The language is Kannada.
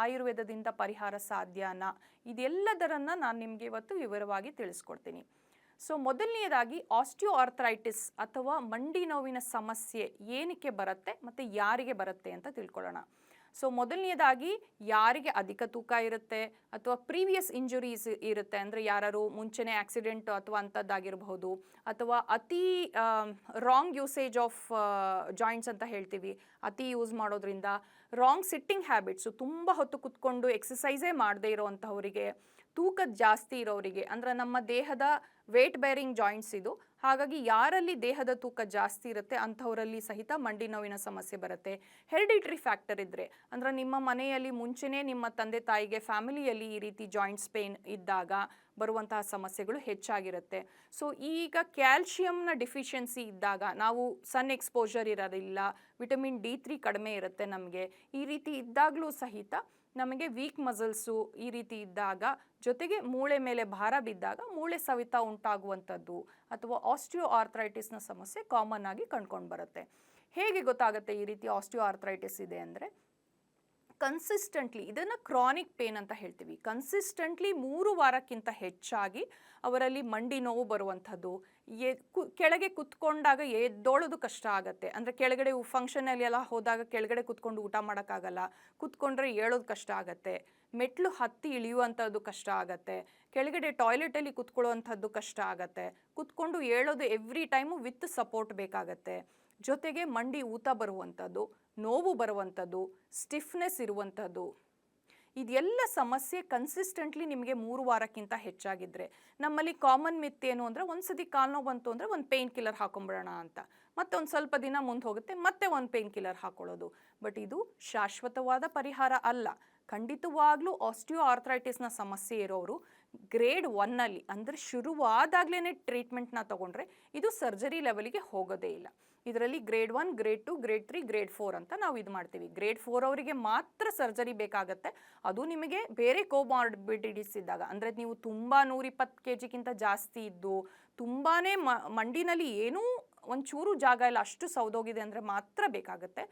ಆಯುರ್ವೇದದಿಂದ ಪರಿಹಾರ ಸಾಧ್ಯನಾ? ಇದೆಲ್ಲದರನ್ನು ನಾನು ನಿಮಗೆ ಇವತ್ತು ವಿವರವಾಗಿ ತಿಳಿಸ್ಕೊಡ್ತೀನಿ. ಸೊ ಮೊದಲನೆಯದಾಗಿ ಆಸ್ಟಿಯೋಆರ್ಥರೈಟಿಸ್ ಅಥವಾ ಮಂಡಿ ನೋವಿನ ಸಮಸ್ಯೆ ಏನಕ್ಕೆ ಬರುತ್ತೆ ಮತ್ತು ಯಾರಿಗೆ ಬರುತ್ತೆ ಅಂತ ತಿಳ್ಕೊಳ್ಳೋಣ. ಸೊ ಮೊದಲನೆಯದಾಗಿ ಯಾರಿಗೆ ಅಧಿಕ ತೂಕ ಇರುತ್ತೆ ಅಥವಾ ಪ್ರೀವಿಯಸ್ ಇಂಜುರೀಸ್ ಇರುತ್ತೆ, ಅಂದರೆ ಯಾರು ಮುಂಚೆನೇ ಆಕ್ಸಿಡೆಂಟ್ ಅಥವಾ ಅಂಥದ್ದಾಗಿರಬಹುದು, ಅಥವಾ ಅತಿ ರಾಂಗ್ ಯೂಸೇಜ್ ಆಫ್ ಜಾಯಿಂಟ್ಸ್ ಅಂತ ಹೇಳ್ತೀವಿ, ಅತಿ ಯೂಸ್ ಮಾಡೋದ್ರಿಂದ, ರಾಂಗ್ ಸಿಟ್ಟಿಂಗ್ ಹ್ಯಾಬಿಟ್ಸು, ತುಂಬ ಹೊತ್ತು ಕುತ್ಕೊಂಡು ಎಕ್ಸಸೈಸೇ ಮಾಡದೇ ಇರೋವಂಥವರಿಗೆ, ತೂಕ ಜಾಸ್ತಿ ಇರೋರಿಗೆ, ಅಂದರೆ ನಮ್ಮ ದೇಹದ ವೇಟ್ ಬೇರಿಂಗ್ ಜಾಯಿಂಟ್ಸ್ ಇದು. ಹಾಗಾಗಿ ಯಾರಲ್ಲಿ ದೇಹದ ತೂಕ ಜಾಸ್ತಿ ಇರುತ್ತೆ ಅಂಥವರಲ್ಲಿ ಸಹಿತ ಮಂಡಿ ನೋವಿನ ಸಮಸ್ಯೆ ಬರುತ್ತೆ. ಹೆರಿಡಿಟ್ರಿ ಫ್ಯಾಕ್ಟರ್ ಇದ್ದರೆ, ಅಂದರೆ ನಿಮ್ಮ ಮನೆಯಲ್ಲಿ ಮುಂಚೆನೇ ನಿಮ್ಮ ತಂದೆ ತಾಯಿಗೆ ಫ್ಯಾಮಿಲಿಯಲ್ಲಿ ಈ ರೀತಿ ಜಾಯಿಂಟ್ಸ್ ಪೇನ್ ಇದ್ದಾಗ ಬರುವಂತಹ ಸಮಸ್ಯೆಗಳು ಹೆಚ್ಚಾಗಿರುತ್ತೆ. ಸೊ ಈಗ ಕ್ಯಾಲ್ಶಿಯಂನ ಡಿಫಿಷಿಯನ್ಸಿ ಇದ್ದಾಗ, ನಾವು ಸನ್ ಎಕ್ಸ್ಪೋಜರ್ ಇರೋದಿಲ್ಲ, ವಿಟಮಿನ್ D3 ಕಡಿಮೆ ಇರುತ್ತೆ ನಮಗೆ, ಈ ರೀತಿ ಇದ್ದಾಗಲೂ ಸಹಿತ ನಮಗೆ ವೀಕ್ ಮಸಲ್ಸು ಈ ರೀತಿ ಇದ್ದಾಗ, ಜೊತೆಗೆ ಮೂಳೆ ಮೇಲೆ ಭಾರ ಬಿದ್ದಾಗ ಮೂಳೆ ಸವಿತ ಉಂಟಾಗುವಂಥದ್ದು ಅಥವಾ ಆಸ್ಟಿಯೋಆರ್ಥರೈಟಿಸ್ನ ಸಮಸ್ಯೆ ಕಾಮನ್ ಆಗಿ ಕಂಡುಕೊಂಡು ಬರುತ್ತೆ. ಹೇಗೆ ಗೊತ್ತಾಗುತ್ತೆ ಈ ರೀತಿ ಆಸ್ಟಿಯೋಆರ್ಥರೈಟಿಸ್ ಇದೆ ಅಂದರೆ, ಕನ್ಸಿಸ್ಟೆಂಟ್ಲಿ, ಇದನ್ನು ಕ್ರಾನಿಕ್ ಪೇನ್ ಅಂತ ಹೇಳ್ತೀವಿ, ಕನ್ಸಿಸ್ಟೆಂಟ್ಲಿ 3 ವಾರಕ್ಕಿಂತ ಹೆಚ್ಚಾಗಿ ಅವರಲ್ಲಿ ಮಂಡಿ ನೋವು ಬರುವಂಥದ್ದು, ಕೆಳಗೆ ಕುತ್ಕೊಂಡಾಗ ಎದ್ದೋಳೋದು ಕಷ್ಟ ಆಗುತ್ತೆ, ಅಂದರೆ ಕೆಳಗಡೆ ಫಂಕ್ಷನಲ್ಲಿ ಎಲ್ಲ ಹೋದಾಗ ಕೆಳಗಡೆ ಕುತ್ಕೊಂಡು ಊಟ ಮಾಡೋಕ್ಕಾಗಲ್ಲ, ಕುತ್ಕೊಂಡ್ರೆ ಏಳೋದು ಕಷ್ಟ ಆಗುತ್ತೆ, ಮೆಟ್ಲು ಹತ್ತಿ ಇಳಿಯುವಂಥದ್ದು ಕಷ್ಟ ಆಗುತ್ತೆ, ಕೆಳಗಡೆ ಟಾಯ್ಲೆಟಲ್ಲಿ ಕುತ್ಕೊಳ್ಳುವಂಥದ್ದು ಕಷ್ಟ ಆಗುತ್ತೆ, ಕುತ್ಕೊಂಡು ಏಳೋದು ಎವ್ರಿ ಟೈಮು ವಿತ್ ಸಪೋರ್ಟ್ ಬೇಕಾಗತ್ತೆ, ಜೊತೆಗೆ ಮಂಡಿ ಊತ ಬರುವಂಥದ್ದು, ನೋವು ಬರುವಂಥದ್ದು, ಸ್ಟಿಫ್ನೆಸ್ ಇರುವಂಥದ್ದು, ಇದೆಲ್ಲ ಸಮಸ್ಯೆ ಕನ್ಸಿಸ್ಟೆಂಟ್ಲಿ ನಿಮಗೆ 3 ವಾರಕ್ಕಿಂತ ಹೆಚ್ಚಾಗಿದ್ದರೆ, ನಮ್ಮಲ್ಲಿ ಕಾಮನ್ ಮಿತ್ ಏನು ಅಂದರೆ, ಒಂದು ಸತಿ ಕಾಲು ನೋವು ಬಂತು ಅಂದರೆ ಒಂದು ಪೇಯ್ನ್ ಕಿಲ್ಲರ್ ಹಾಕೊಂಬಿಡೋಣ ಅಂತ, ಮತ್ತೆ ಒಂದು ಸ್ವಲ್ಪ ದಿನ ಮುಂದೆ ಹೋಗುತ್ತೆ ಮತ್ತೆ ಒಂದು ಪೇಯ್ನ್ ಕಿಲ್ಲರ್ ಹಾಕೊಳ್ಳೋದು. ಬಟ್ ಇದು ಶಾಶ್ವತವಾದ ಪರಿಹಾರ ಅಲ್ಲ. ಖಂಡಿತವಾಗ್ಲೂ ಆಸ್ಟಿಯೋಆರ್ಥರೈಟಿಸ್ನ ಸಮಸ್ಯೆ ಇರೋರು ಗ್ರೇಡ್ 1ಅಲ್ಲಿ, ಅಂದರೆ ಶುರುವಾದಾಗಲೇ ಟ್ರೀಟ್ಮೆಂಟ್ನ ತೊಗೊಂಡ್ರೆ ಇದು ಸರ್ಜರಿ ಲೆವೆಲಿಗೆ ಹೋಗೋದೇ ಇಲ್ಲ. ಇದರಲ್ಲಿ ಗ್ರೇಡ್ 1, ಗ್ರೇಡ್ 2, ಗ್ರೇಡ್ 3, ಗ್ರೇಡ್ 4 ಅಂತ ನಾವು ಇದು ಮಾಡ್ತೀವಿ. ಗ್ರೇಡ್ 4 ಅವರಿಗೆ ಮಾತ್ರ ಸರ್ಜರಿ ಬೇಕಾಗತ್ತೆ, ಅದು ನಿಮಗೆ ಬೇರೆ ಕೋಮಾರ್ಬಿಡಿಟೀಸ್ ಇದ್ದಾಗ, ಅಂದರೆ ನೀವು ತುಂಬ 120 kgಕ್ಕಿಂತ ಜಾಸ್ತಿ ಇದ್ದು ತುಂಬಾ ಮಂಡಿನಲ್ಲಿ ಏನೂ ಒಂಚೂರು ಜಾಗ ಇಲ್ಲ, ಅಷ್ಟು ಸೌದೋಗಿದೆ ಅಂದರೆ ಮಾತ್ರ ಬೇಕಾಗುತ್ತೆ.